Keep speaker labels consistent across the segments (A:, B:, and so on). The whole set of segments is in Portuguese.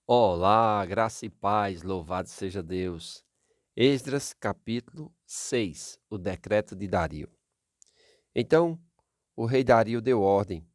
A: Olá, graça e paz, louvado seja Deus. Esdras, capítulo 6, o decreto de Dario. Então, o rei Dario deu ordem,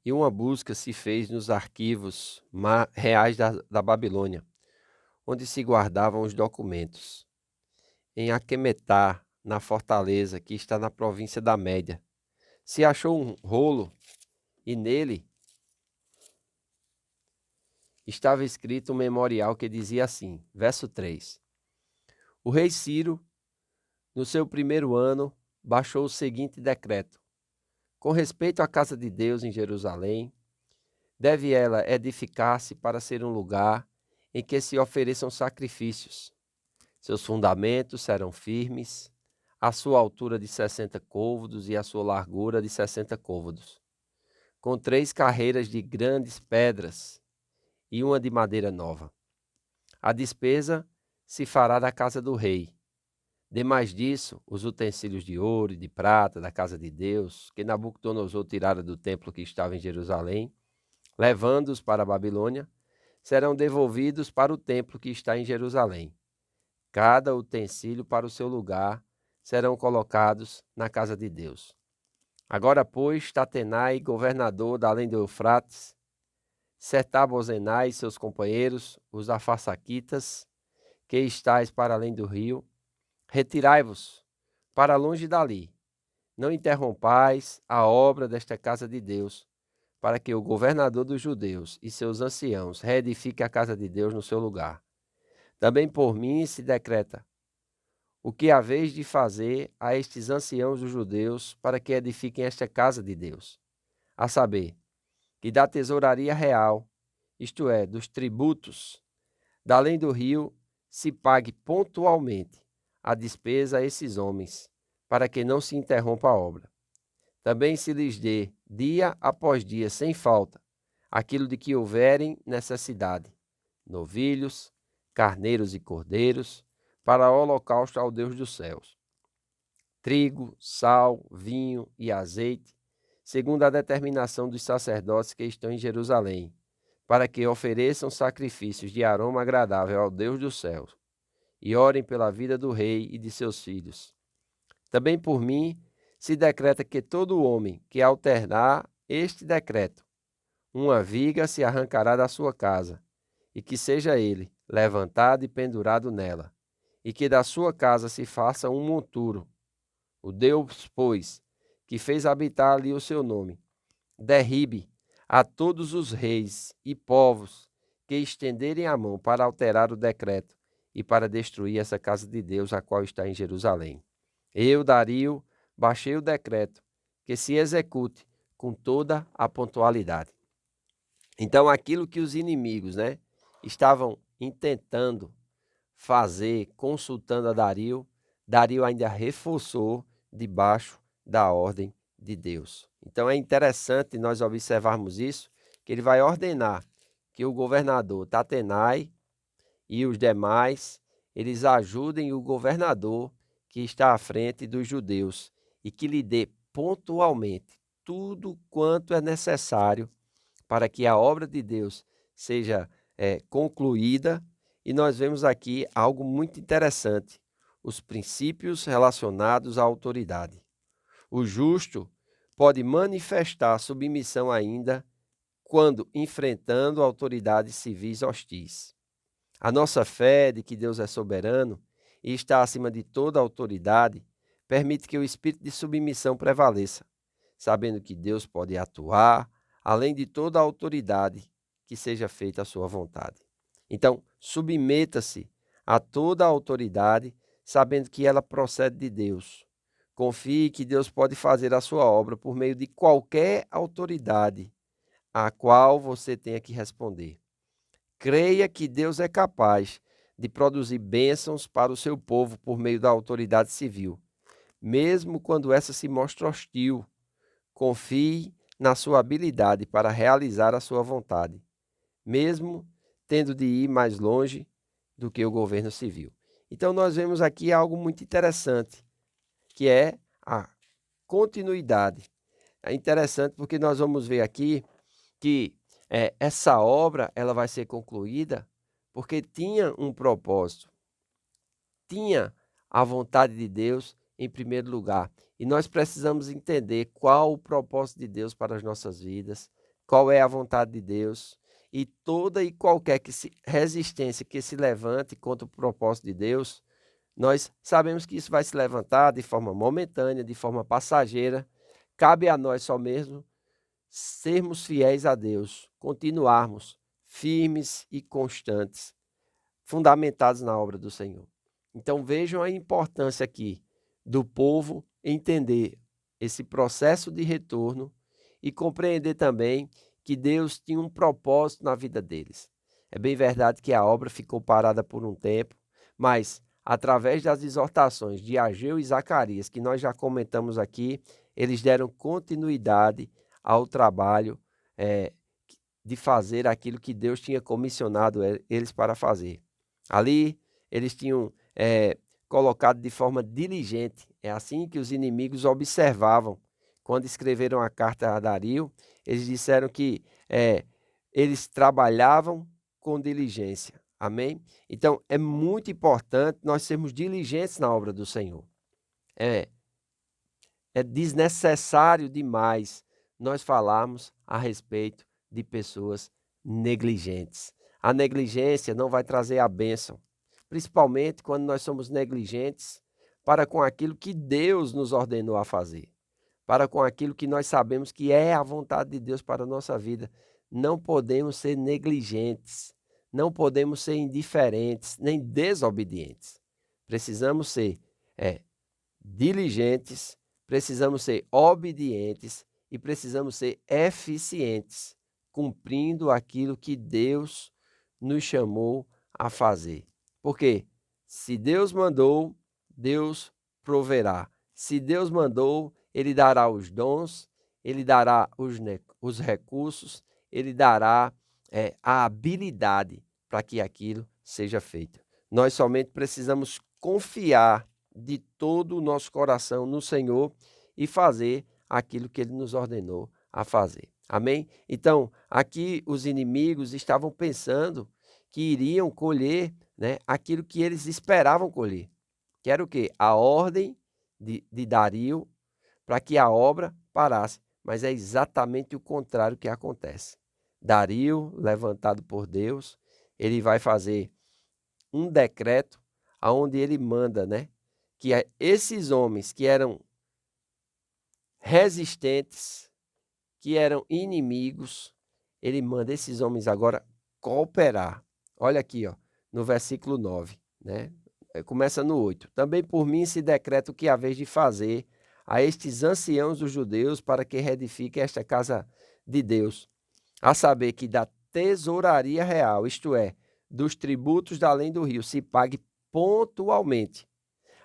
A: e uma busca se fez nos arquivos reais da Babilônia, onde se guardavam os documentos. Em Aquemetá, na fortaleza que está na província da Média, se achou um rolo, e nele estava escrito um memorial que dizia assim, verso 3: O rei Ciro, no seu primeiro ano, baixou o seguinte decreto: com respeito à casa de Deus em Jerusalém, deve ela edificar-se para ser um lugar em que se ofereçam sacrifícios. Seus fundamentos serão firmes, a sua altura de 60 côvados e a sua largura de 60 côvados, com 3 carreiras de grandes pedras e uma de madeira nova. A despesa se fará da casa do rei. Demais disso, os utensílios de ouro e de prata da casa de Deus, que Nabucodonosor tirara do templo que estava em Jerusalém, levando-os para a Babilônia, serão devolvidos para o templo que está em Jerusalém. Cada utensílio para o seu lugar serão colocados na casa de Deus. Agora, pois, Tatenai, governador da além do Eufrates, Setar-Bozenai e seus companheiros, os Afarsaquitas, que estáis para além do rio, retirai-vos para longe dali. Não interrompais a obra desta casa de Deus, para que o governador dos judeus e seus anciãos reedifiquem a casa de Deus no seu lugar. Também por mim se decreta o que haveis de fazer a estes anciãos dos judeus para que edifiquem esta casa de Deus, a saber, que da tesouraria real, isto é, dos tributos, da além do rio, se pague pontualmente a despesa a esses homens, para que não se interrompa a obra. Também se lhes dê, dia após dia, sem falta, aquilo de que houverem necessidade: novilhos, carneiros e cordeiros, para holocausto ao Deus dos céus. Trigo, sal, vinho e azeite, segundo a determinação dos sacerdotes que estão em Jerusalém, para que ofereçam sacrifícios de aroma agradável ao Deus dos céus, e orem pela vida do rei e de seus filhos. Também por mim se decreta que todo homem que alternar este decreto, uma viga se arrancará da sua casa, e que seja ele levantado e pendurado nela, e que da sua casa se faça um monturo. O Deus, pois, que fez habitar ali o seu nome, derribe a todos os reis e povos que estenderem a mão para alterar o decreto e para destruir essa casa de Deus, a qual está em Jerusalém. Eu, Dario, baixei o decreto que se execute com toda a pontualidade. Então, aquilo que os inimigos, estavam intentando fazer, consultando a Dario, Dario ainda reforçou debaixo da ordem de Deus. Então, é interessante nós observarmos isso, que ele vai ordenar que o governador Tatenai e os demais, eles ajudem o governador que está à frente dos judeus e que lhe dê pontualmente tudo quanto é necessário para que a obra de Deus seja concluída. E nós vemos aqui algo muito interessante: os princípios relacionados à autoridade. O justo pode manifestar submissão ainda quando enfrentando autoridades civis hostis. A nossa fé de que Deus é soberano e está acima de toda autoridade permite que o espírito de submissão prevaleça, sabendo que Deus pode atuar além de toda a autoridade, que seja feita a sua vontade. Então, submeta-se a toda a autoridade, sabendo que ela procede de Deus. Confie que Deus pode fazer a sua obra por meio de qualquer autoridade a qual você tenha que responder. Creia que Deus é capaz de produzir bênçãos para o seu povo por meio da autoridade civil, mesmo quando essa se mostra hostil. Confie na sua habilidade para realizar a sua vontade, mesmo tendo de ir mais longe do que o governo civil. Então, nós vemos aqui algo muito interessante, que é a continuidade. É interessante porque nós vamos ver aqui que essa obra ela vai ser concluída porque tinha um propósito, tinha a vontade de Deus em primeiro lugar. E nós precisamos entender qual o propósito de Deus para as nossas vidas, qual é a vontade de Deus, e toda e qualquer resistência que se levante contra o propósito de Deus, nós sabemos que isso vai se levantar de forma momentânea, de forma passageira. Cabe a nós só mesmo sermos fiéis a Deus, continuarmos firmes e constantes, fundamentados na obra do Senhor. Então vejam a importância aqui do povo entender esse processo de retorno e compreender também que Deus tinha um propósito na vida deles. É bem verdade que a obra ficou parada por um tempo, mas através das exortações de Ageu e Zacarias, que nós já comentamos aqui, eles deram continuidade ao trabalho de fazer aquilo que Deus tinha comissionado eles para fazer. Ali eles tinham colocado de forma diligente. É assim que os inimigos observavam. Quando escreveram a carta a Dario, eles disseram que eles trabalhavam com diligência. Amém? Então, é muito importante nós sermos diligentes na obra do Senhor. É desnecessário demais nós falarmos a respeito de pessoas negligentes. A negligência não vai trazer a bênção, principalmente quando nós somos negligentes para com aquilo que Deus nos ordenou a fazer, para com aquilo que nós sabemos que é a vontade de Deus para a nossa vida. Não podemos ser negligentes, não podemos ser indiferentes, nem desobedientes. Precisamos ser diligentes, precisamos ser obedientes e precisamos ser eficientes, cumprindo aquilo que Deus nos chamou a fazer. Porque se Deus mandou, Deus proverá. Se Deus mandou, Ele dará os dons, Ele dará os recursos, Ele dará a habilidade para que aquilo seja feito. Nós somente precisamos confiar de todo o nosso coração no Senhor e fazer aquilo que Ele nos ordenou a fazer. Amém? Então, aqui os inimigos estavam pensando que iriam colher, aquilo que eles esperavam colher, que era o quê? A ordem de Dario para que a obra parasse. Mas é exatamente o contrário que acontece. Dario, levantado por Deus, ele vai fazer um decreto onde ele manda, que esses homens que eram resistentes, que eram inimigos, ele manda esses homens agora cooperar. Olha aqui, no versículo 9, começa no 8. Também por mim se decreta o que há vez de fazer a estes anciãos dos judeus para que reedifiquem esta casa de Deus, a saber que da tesouraria real, isto é, dos tributos da além do rio, se pague pontualmente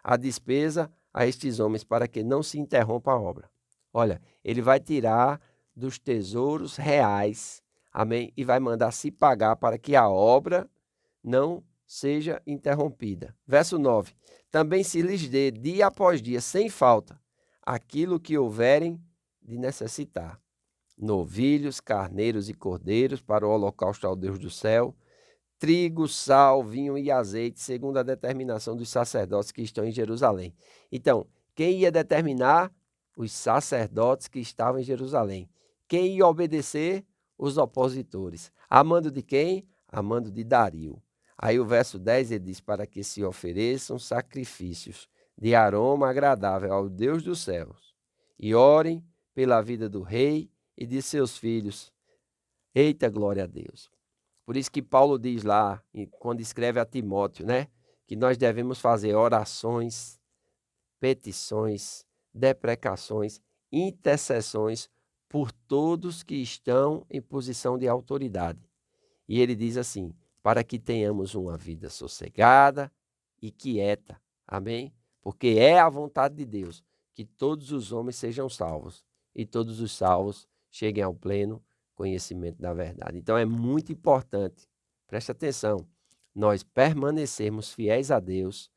A: a despesa a estes homens para que não se interrompa a obra. Olha, ele vai tirar dos tesouros reais, amém? E vai mandar se pagar para que a obra não seja interrompida. Verso 9. Também se lhes dê dia após dia, sem falta, aquilo que houverem de necessitar. Novilhos, carneiros e cordeiros para o holocausto ao Deus do céu, trigo, sal, vinho e azeite, segundo a determinação dos sacerdotes que estão em Jerusalém. Então, quem ia determinar? Os sacerdotes que estavam em Jerusalém. Quem ia obedecer? Os opositores. A mando de quem? A mando de Dario. Aí o verso 10 ele diz, para que se ofereçam sacrifícios de aroma agradável ao Deus dos céus, e orem pela vida do rei e de seus filhos. Eita, glória a Deus! Por isso que Paulo diz lá, quando escreve a Timóteo, que nós devemos fazer orações, petições, deprecações, intercessões por todos que estão em posição de autoridade. E ele diz assim, para que tenhamos uma vida sossegada e quieta. Amém? Porque é a vontade de Deus que todos os homens sejam salvos e todos os salvos cheguem ao pleno conhecimento da verdade. Então é muito importante, preste atenção, nós permanecermos fiéis a Deus,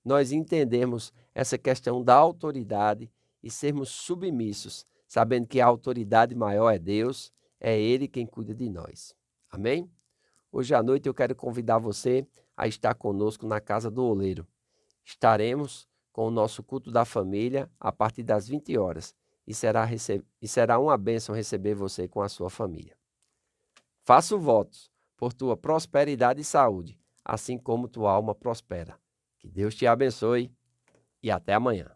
A: nós entendermos essa questão da autoridade e sermos submissos, sabendo que a autoridade maior é Deus, é Ele quem cuida de nós. Amém? Hoje à noite eu quero convidar você a estar conosco na Casa do Oleiro. Estaremos com o nosso culto da família a partir das 20 horas e será uma bênção receber você com a sua família. Faço votos por tua prosperidade e saúde, assim como tua alma prospera. Que Deus te abençoe e até amanhã.